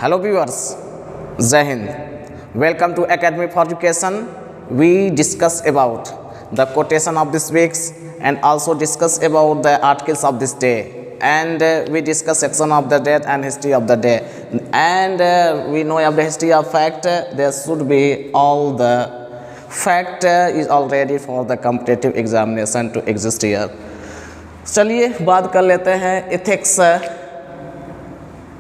Hello viewers, Jai Hind. Welcome to Academy for Education. We discuss about the quotation of this weeks and also discuss about the articles of this day. And we discuss section of the day and history of the day. And we know of the history of fact. There should be all the fact is already for the competitive examination to exist here. चलिए बात कर लेते हैं ethics.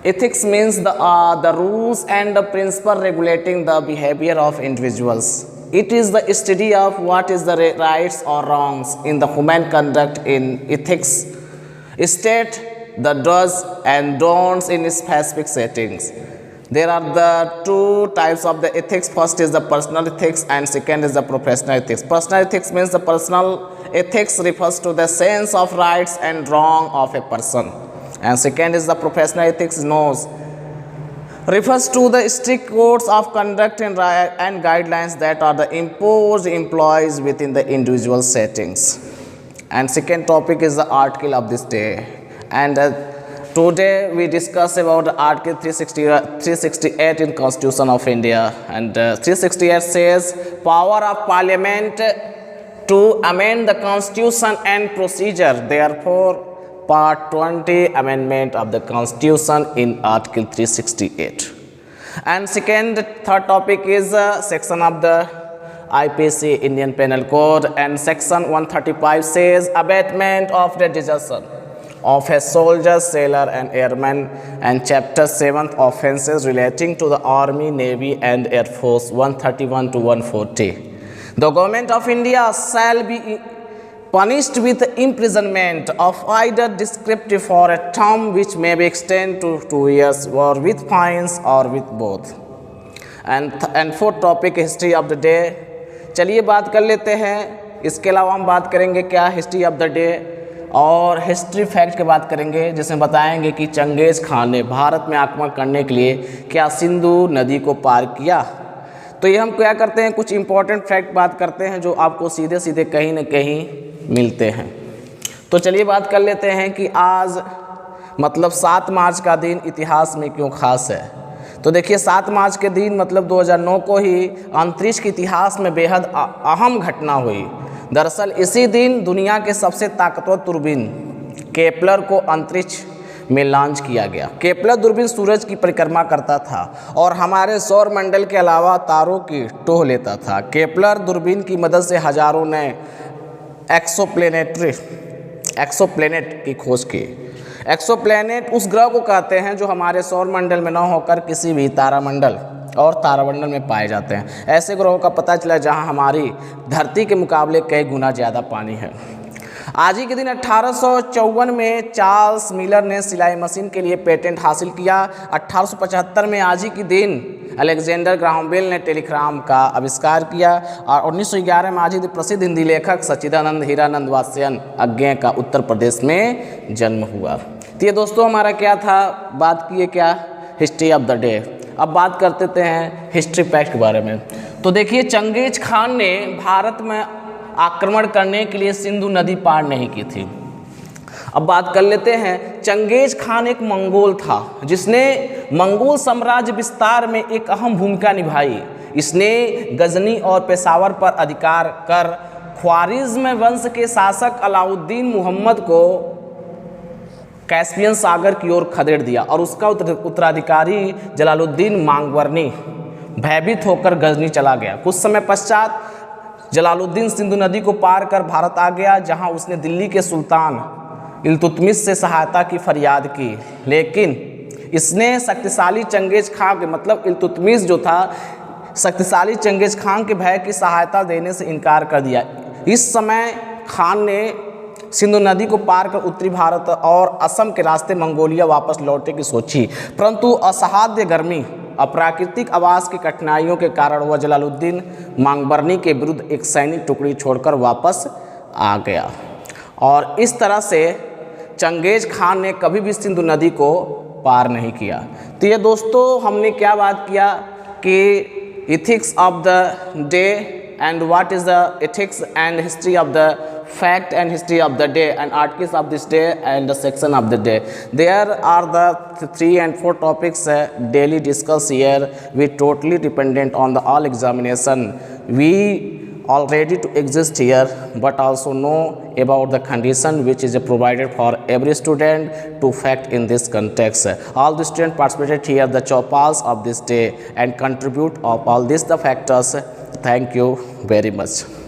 Ethics means the rules and the principle regulating the behavior of individuals. It is the study of what is the rights or wrongs in the human conduct. In ethics state the do's and don'ts in specific settings. There are the two types of the ethics. First is the personal ethics and second is the professional ethics. Personal ethics means the personal ethics refers to the sense of rights and wrong of a person. And second is the professional ethics refers to the strict codes of conduct and guidelines that are the imposed employees within the individual settings. And second topic is the article of this day. And today we discuss about Article 368 in Constitution of India. And 368 says power of Parliament to amend the Constitution and procedure. Therefore, Part 20 Amendment of the Constitution in Article 368. And third topic is section of the IPC Indian Penal Code, and section 135 says abatement of the desertion of a soldier, sailor and airman, and chapter 7 offences relating to the Army, Navy and Air Force 131 to 140. The Government of India shall be punished with imprisonment of either descriptive for a term which may be extended to 2 years, or with fines, or with both. And fourth topic history of the day. चलिए बात कर लेते हैं. इसके अलावा हम बात करेंगे क्या हिस्ट्री ऑफ द डे और हिस्ट्री फैक्ट की बात करेंगे, जिसमें बताएंगे कि चंगेज़ खान ने भारत में आक्रमण करने के लिए क्या सिंधु नदी को पार किया. तो ये हम क्या करते हैं, कुछ इंपॉर्टेंट फैक्ट बात करते हैं जो आपको सीधे सीधे कहीं न कहीं मिलते हैं. तो चलिए बात कर लेते हैं कि आज मतलब 7 मार्च का दिन इतिहास में क्यों खास है. तो देखिए 7 मार्च के दिन मतलब 2009 को ही अंतरिक्ष के इतिहास में बेहद अहम घटना हुई. दरअसल इसी दिन दुनिया के सबसे ताकतवर दूरबीन केपलर को अंतरिक्ष में लॉन्च किया गया. केपलर दूरबीन सूरज की परिक्रमा करता था और हमारे सौर मंडल के अलावा तारों की टोह लेता था. केपलर दूरबीन की मदद से हजारों ने एक्सोप्लेनेट की खोज की. एक्सोप्लेनेट उस ग्रह को कहते हैं जो हमारे सौर मंडल में न होकर किसी भी तारामंडल और तारामंडल में पाए जाते हैं. ऐसे ग्रहों का पता चला जहां हमारी धरती के मुकाबले कई गुना ज़्यादा पानी है. आज ही के दिन 1854 में चार्ल्स मिलर ने सिलाई मशीन के लिए पेटेंट हासिल किया. 1875 में आज ही के दिन अलेक्जेंडर ग्राहम बेल ने टेलीग्राम का आविष्कार किया. और 1911 में आज ही प्रसिद्ध हिंदी लेखक सच्चिदानंद हीरानंद वात्स्यन अज्ञेय का उत्तर प्रदेश में जन्म हुआ. तो ये दोस्तों हमारा क्या था, बात किए क्या हिस्ट्री ऑफ द डे. अब बात करते हैं हिस्ट्री फैक्ट के बारे में. तो देखिए चंगेज़ खान ने भारत में आक्रमण करने के लिए सिंधु नदी पार नहीं की थी. अब बात कर लेते हैं. चंगेज़ खान एक मंगोल था जिसने मंगोल साम्राज्य विस्तार में एक अहम भूमिका निभाई. इसने गजनी और पेशावर पर अधिकार कर ख्वारिज़्म वंश के शासक अलाउद्दीन मुहम्मद को कैस्पियन सागर की ओर खदेड़ दिया और उसका उत्तराधिकारी जलालुद्दीन मांगवर्नी भयभीत होकर गजनी चला गया. कुछ समय पश्चात जलालुद्दीन सिंधु नदी को पार कर भारत आ गया, जहां उसने दिल्ली के सुल्तान इल्तुतमिश से सहायता की फरियाद की. लेकिन इसने शक्तिशाली चंगेज़ खान के मतलब इल्तुतमिश जो था शक्तिशाली चंगेज़ खान के भय की सहायता देने से इनकार कर दिया. इस समय खान ने सिंधु नदी को पार कर उत्तरी भारत और असम के रास्ते मंगोलिया वापस लौटने की सोची, परंतु असाध्य गर्मी अप्राकृतिक आवास की कठिनाइयों के कारण वह जलालुद्दीन मांगवर्नी के विरुद्ध एक सैनिक टुकड़ी छोड़कर वापस आ गया. और इस तरह से चंगेज़ खान ने कभी भी सिंधु नदी को पार नहीं किया. तो ये दोस्तों हमने क्या बात किया कि ethics of the day and what is the ethics and history of the fact and history of the day and articles of this day and the section of the day. There are the 3 and 4 topics daily discussed here. We totally dependent on the all examination. We already to exist here, but also know about the condition which is provided for every student to fact in this context. All the students participated here the chopals of this day and contribute of all these the factors. Thank you very much.